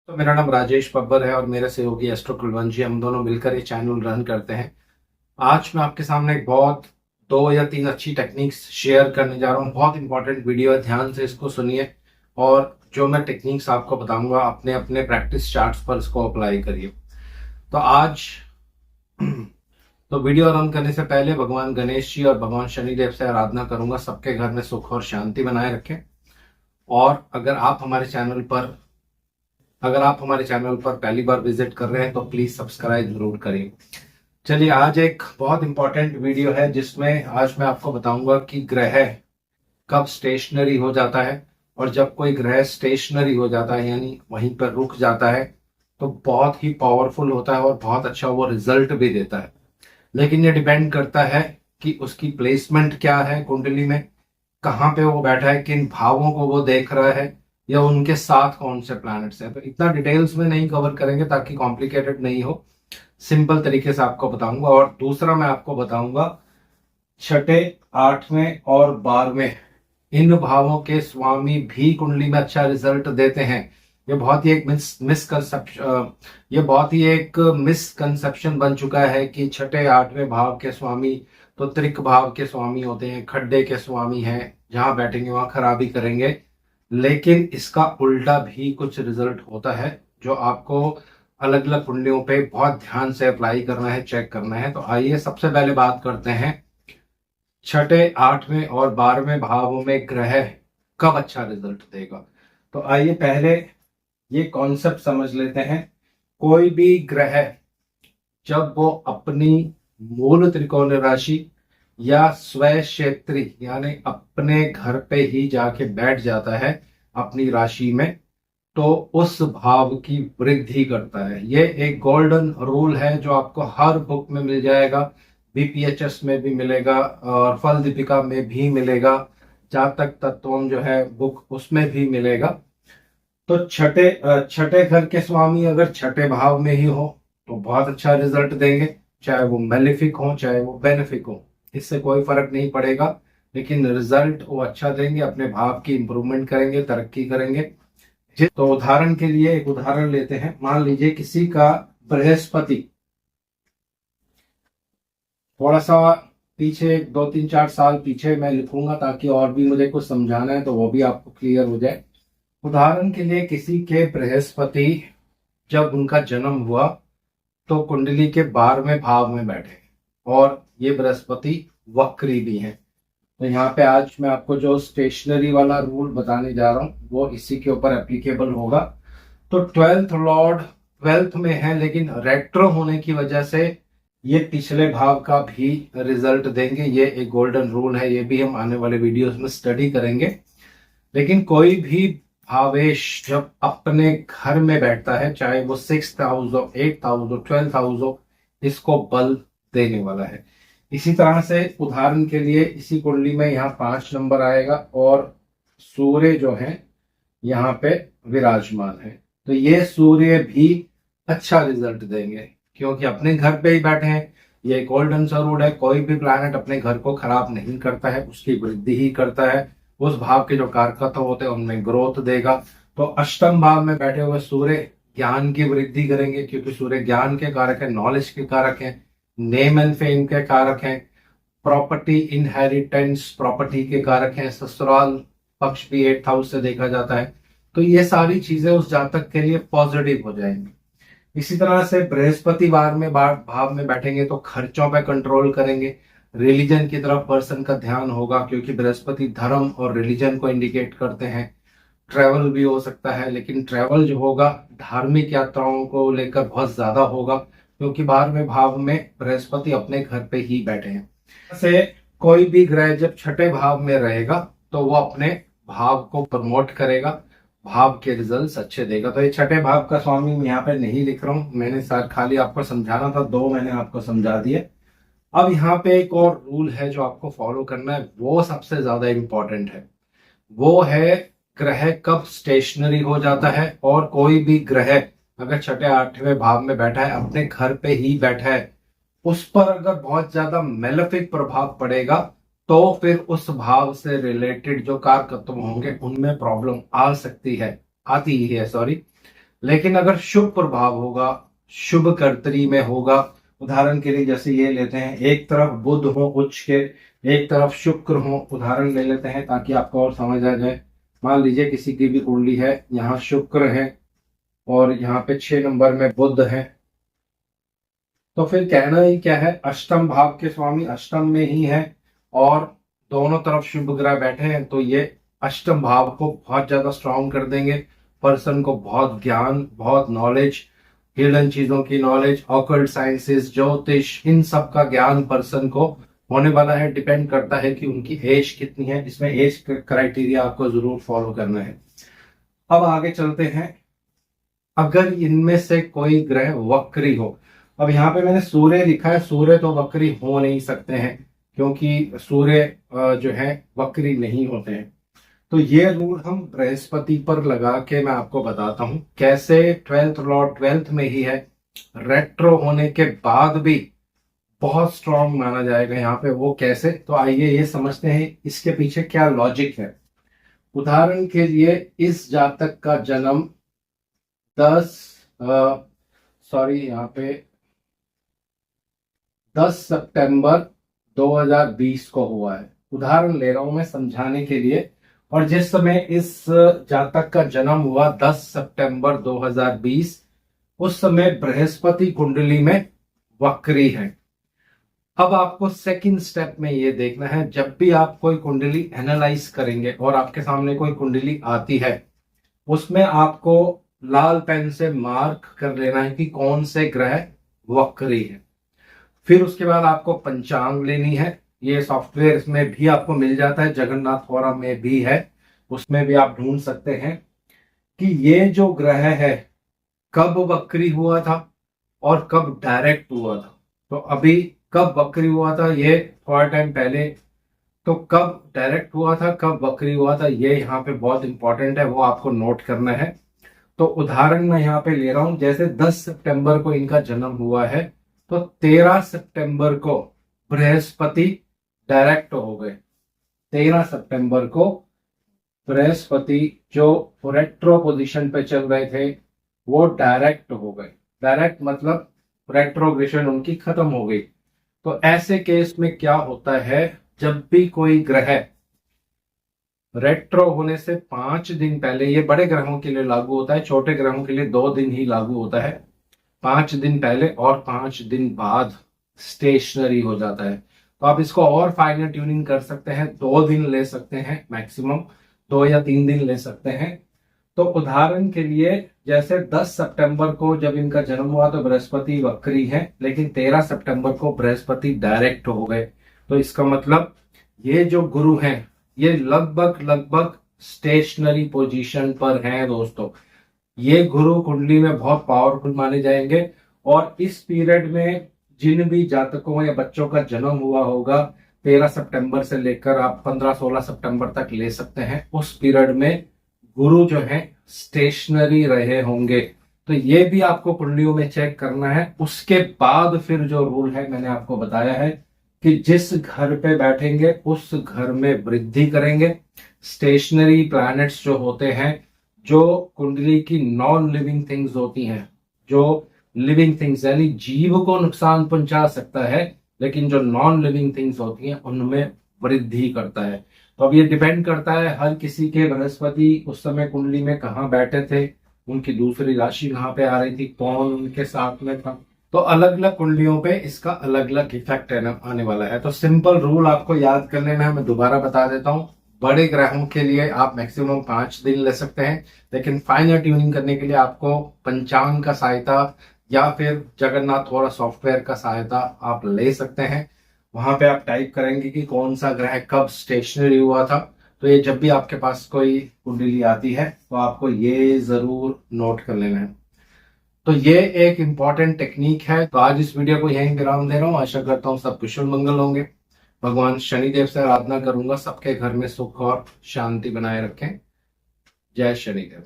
तो मेरा नाम राजेश बब्बर है और मेरे सहयोगी एस्ट्रो कुलवंशी, हम दोनों मिलकर ये चैनल रन करते हैं। आज मैं आपके सामने एक बहुत दो या तीन अच्छी टेक्निक्स शेयर करने जा रहा हूँ। बहुत इंपॉर्टेंट वीडियो है, ध्यान से इसको सुनिए और जो मैं टेक्निक्स आपको बताऊंगा अपने अपने प्रैक्टिस चार्ट्स पर इसको अप्लाई करिए। तो आज तो वीडियो रन करने से पहले भगवान गणेश जी और भगवान शनिदेव से आराधना करूंगा, सबके घर में सुख और शांति बनाए रखें। और अगर आप हमारे चैनल पर पहली बार विजिट कर रहे हैं तो प्लीज सब्सक्राइब जरूर करें। चलिए, आज एक बहुत इंपॉर्टेंट वीडियो है जिसमें आज मैं आपको बताऊंगा कि ग्रह कब स्टेशनरी हो जाता है। और जब कोई ग्रह स्टेशनरी हो जाता है यानी वहीं पर रुक जाता है तो बहुत ही पावरफुल होता है और बहुत अच्छा वो रिजल्ट भी देता है। लेकिन ये डिपेंड करता है कि उसकी प्लेसमेंट क्या है कुंडली में, कहाँ पे वो बैठा है, किन भावों को वो देख रहा है या उनके साथ कौन से प्लैनेट्स हैं। तो इतना डिटेल्स में नहीं कवर करेंगे ताकि कॉम्प्लिकेटेड नहीं हो, सिंपल तरीके से आपको बताऊंगा। और दूसरा मैं आपको बताऊंगा छठे, आठवें और 12वें इन भावों के स्वामी भी कुंडली में अच्छा रिजल्ट देते हैं। ये बहुत ही एक मिसकंसेप्शन ये बहुत ही एक मिसकंसेप्शन बन चुका है कि छठे आठवें भाव के स्वामी तो त्रिक भाव के स्वामी होते हैं, खड्डे के स्वामी हैं, जहां बैठेंगे वहां खराबी करेंगे। लेकिन इसका उल्टा भी कुछ रिजल्ट होता है जो आपको अलग अलग कुंडलियों पे बहुत ध्यान से अप्लाई करना है, चेक करना है। तो आइए सबसे पहले बात करते हैं छठे, आठवें और 12वें भावों में ग्रह कब अच्छा रिजल्ट देगा। तो आइए पहले ये कॉन्सेप्ट समझ लेते हैं। कोई भी ग्रह जब वो अपनी मूल त्रिकोण राशि या स्व क्षेत्री यानी अपने घर पे ही जाके बैठ जाता है अपनी राशि में, तो उस भाव की वृद्धि करता है। ये एक गोल्डन रूल है जो आपको हर बुक में मिल जाएगा, बीपीएचएस में भी मिलेगा और फल दीपिका में भी मिलेगा, जातक तत्वम जो है बुक उसमें भी मिलेगा। तो छठे घर के स्वामी अगर छठे भाव में ही हो तो बहुत अच्छा रिजल्ट देंगे, चाहे वो मेलिफिक हो चाहे वो बेनिफिक हो, इससे कोई फर्क नहीं पड़ेगा। लेकिन रिजल्ट वो अच्छा देंगे, अपने भाव की इंप्रूवमेंट करेंगे, तरक्की करेंगे। तो उदाहरण के लिए एक उदाहरण लेते हैं। मान लीजिए किसी का बृहस्पति थोड़ा सा पीछे, 2 3 4 साल पीछे मैं लिखूंगा ताकि और भी मुझे कुछ समझाना है तो वो भी आपको क्लियर हो जाए। उदाहरण के लिए किसी के बृहस्पति जब उनका जन्म हुआ तो कुंडली के 12वें भाव में बैठे और ये बृहस्पति वक्री भी है। तो यहाँ पे आज मैं आपको जो स्टेशनरी वाला रूल बताने जा रहा हूँ वो इसी के ऊपर एप्लीकेबल होगा। तो 12th लॉर्ड 12th में है लेकिन रेट्रो होने की वजह से ये पिछले भाव का भी रिजल्ट देंगे। ये एक गोल्डन रूल है, ये भी हम आने वाले वीडियोस में स्टडी करेंगे। लेकिन कोई भी भावेश जब अपने घर में बैठता है, चाहे वो 6th हाउस हो, 8th हाउस हो, 12th हाउस हो, इसको बल देने वाला है। इसी तरह से उदाहरण के लिए इसी कुंडली में यहाँ 5 नंबर आएगा और सूर्य जो है यहाँ पे विराजमान है, तो ये सूर्य भी अच्छा रिजल्ट देंगे क्योंकि अपने घर पे ही बैठे हैं। ये गोल्डन सा रूल है, कोई भी प्लैनेट अपने घर को खराब नहीं करता है, उसकी वृद्धि ही करता है। उस भाव के जो कारकत्व होते हैं उनमें ग्रोथ देगा। तो अष्टम भाव में बैठे हुए सूर्य ज्ञान की वृद्धि करेंगे क्योंकि सूर्य ज्ञान के कारक है, नॉलेज के कारक है, नेम एंड फेम के कारक हैं, प्रॉपर्टी इनहेरिटेंस प्रॉपर्टी के कारक हैं, ससुराल पक्ष भी 8th हाउस से देखा जाता है। तो ये सारी चीजें उस जातक के लिए पॉजिटिव हो जाएंगी। इसी तरह से बृहस्पति भाव में बैठेंगे तो खर्चों पे कंट्रोल करेंगे, रिलीजन की तरफ पर्सन का ध्यान होगा क्योंकि बृहस्पति धर्म और रिलीजन को इंडिकेट करते हैं। ट्रैवल भी हो सकता है लेकिन ट्रैवल जो होगा धार्मिक यात्राओं को लेकर बहुत ज्यादा होगा क्योंकि 12वें भाव में बृहस्पति अपने घर पे ही बैठे हैं। से कोई भी ग्रह जब छठे भाव में रहेगा तो वो अपने भाव को प्रमोट करेगा, भाव के रिजल्ट्स अच्छे देगा। तो ये छठे भाव का स्वामी मैं यहाँ पे नहीं लिख रहा हूँ, मैंने सर खाली आपको समझाना था, 2 मैंने आपको समझा दिए। अब यहाँ पे एक और रूल है जो आपको फॉलो करना है, वो सबसे ज्यादा इंपॉर्टेंट है। वो है ग्रह कब स्टेशनरी हो जाता है। और कोई भी ग्रह अगर छठे आठवें भाव में बैठा है, अपने घर पे ही बैठा है, उस पर अगर बहुत ज्यादा मेलेफिक प्रभाव पड़ेगा तो फिर उस भाव से रिलेटेड जो कारकत्व होंगे उनमें प्रॉब्लम आ सकती है, आती ही है, सॉरी। लेकिन अगर शुभ प्रभाव होगा, शुभ कर्तरी में होगा, उदाहरण के लिए जैसे ये लेते हैं, एक तरफ बुध हो उच्च के, एक तरफ शुक्र हो, उदाहरण ले लेते हैं ताकि आपको और समझ आ जाए। मान लीजिए किसी की भी कुंडली है, यहाँ शुक्र है और यहाँ पे 6 नंबर में बुध है, तो फिर कहना ही क्या है, अष्टम भाव के स्वामी अष्टम में ही है और दोनों तरफ शुभ ग्रह बैठे हैं, तो ये अष्टम भाव को बहुत ज्यादा स्ट्रांग कर देंगे। पर्सन को बहुत ज्ञान, बहुत नॉलेज, हिडन चीजों की नॉलेज, ऑकल्ट साइंसेस, ज्योतिष, इन सब का ज्ञान पर्सन को होने वाला है। डिपेंड करता है कि उनकी एज कितनी है, इसमें एज क्राइटेरिया आपको जरूर फॉलो करना है। अब आगे चलते हैं। अगर इनमें से कोई ग्रह वक्री हो, अब यहाँ पे मैंने सूर्य लिखा है, सूर्य तो वक्री हो नहीं सकते हैं क्योंकि सूर्य जो है वक्री नहीं होते हैं। तो ये रूल हम बृहस्पति पर लगा के मैं आपको बताता हूं कैसे। 12th लॉर्ड 12th में ही है, रेट्रो होने के बाद भी बहुत स्ट्रांग माना जाएगा यहाँ पे, वो कैसे, तो आइए ये समझते हैं इसके पीछे क्या लॉजिक है। उदाहरण के लिए इस जातक का जन्म 10 सितंबर 2020 को हुआ है। उदाहरण ले रहा हूं मैं समझाने के लिए। और जिस समय इस जातक का जन्म हुआ 10 सितंबर 2020, उस समय बृहस्पति कुंडली में वक्री है। अब आपको सेकंड स्टेप में ये देखना है, जब भी आप कोई कुंडली एनालाइज करेंगे और आपके सामने कोई कुंडली आती है, उसमें आपको लाल पेन से मार्क कर लेना है कि कौन से ग्रह वक्री है। फिर उसके बाद आपको पंचांग लेनी है। ये सॉफ्टवेयर इसमें भी आपको मिल जाता है, जगन्नाथ फोरम में भी है, उसमें भी आप ढूंढ सकते हैं कि ये जो ग्रह है कब वक्री हुआ था और कब डायरेक्ट हुआ था। तो अभी कब वक्री हुआ था ये थोड़ा टाइम पहले, तो कब डायरेक्ट हुआ था, कब वक्री हुआ था, ये यहाँ पे बहुत इंपॉर्टेंट है, वो आपको नोट करना है। तो उदाहरण मैं यहाँ पे ले रहा हूं, जैसे 10 सितंबर को इनका जन्म हुआ है, तो 13 सितंबर को बृहस्पति डायरेक्ट हो गए। 13 सितंबर को बृहस्पति जो रेट्रो पोजीशन पे चल रहे थे वो डायरेक्ट हो गए। डायरेक्ट मतलब रेट्रोग्रेशन उनकी खत्म हो गई। तो ऐसे केस में क्या होता है, जब भी कोई ग्रह रेट्रो होने से 5 दिन पहले, ये बड़े ग्रहों के लिए लागू होता है, छोटे ग्रहों के लिए 2 दिन ही लागू होता है, 5 दिन पहले और 5 दिन बाद स्टेशनरी हो जाता है। तो आप इसको और फाइनल ट्यूनिंग कर सकते हैं, 2 दिन ले सकते हैं मैक्सिमम, 2 या 3 दिन ले सकते हैं। तो उदाहरण के लिए जैसे 10 सितंबर को जब इनका जन्म हुआ तो बृहस्पति वक्री है, लेकिन 13 सितंबर को बृहस्पति डायरेक्ट हो गए। तो इसका मतलब ये जो गुरु हैं ये लगभग स्टेशनरी पोजीशन पर हैं दोस्तों। ये गुरु कुंडली में बहुत पावरफुल माने जाएंगे। और इस पीरियड में जिन भी जातकों या बच्चों का जन्म हुआ होगा 13 सितंबर से लेकर आप 15-16 सितंबर तक ले सकते हैं, उस पीरियड में गुरु जो है स्टेशनरी रहे होंगे। तो ये भी आपको कुंडलियों में चेक करना है। उसके बाद फिर जो रूल है मैंने आपको बताया है कि जिस घर पे बैठेंगे उस घर में वृद्धि करेंगे। स्टेशनरी प्लैनेट्स जो होते हैं, जो कुंडली की नॉन लिविंग थिंग्स होती हैं, जो लिविंग थिंग्स यानी जीव को नुकसान पहुंचा सकता है, लेकिन जो नॉन लिविंग थिंग्स होती हैं उनमें वृद्धि करता है। तो अब ये डिपेंड करता है हर किसी के बृहस्पति उस समय कुंडली में कहाँ बैठे थे, उनकी दूसरी राशि कहाँ पे आ रही थी, कौन उनके साथ में था। तो अलग अलग कुंडलियों पे इसका अलग अलग इफेक्ट आने वाला है। तो सिंपल रूल आपको याद कर लेना है, मैं दोबारा बता देता हूँ। बड़े ग्रहों के लिए आप मैक्सिमम 5 दिन ले सकते हैं, लेकिन फाइनल ट्यूनिंग करने के लिए आपको पंचांग का सहायता या फिर जगन्नाथ थोड़ा सॉफ्टवेयर का सहायता आप ले सकते हैं। वहां पे आप टाइप करेंगे कि कौन सा ग्रह कब स्टेशनरी हुआ था। तो ये जब भी आपके पास कोई कुंडली आती है तो आपको ये जरूर नोट कर लेना है। तो ये एक इंपॉर्टेंट टेक्निक है। तो आज इस वीडियो को यहीं विराम दे रहा हूँ। आशा करता हूँ सब कुशल मंगल होंगे। भगवान शनिदेव से आराधना करूंगा सबके घर में सुख और शांति बनाए रखें। जय शनिदेव।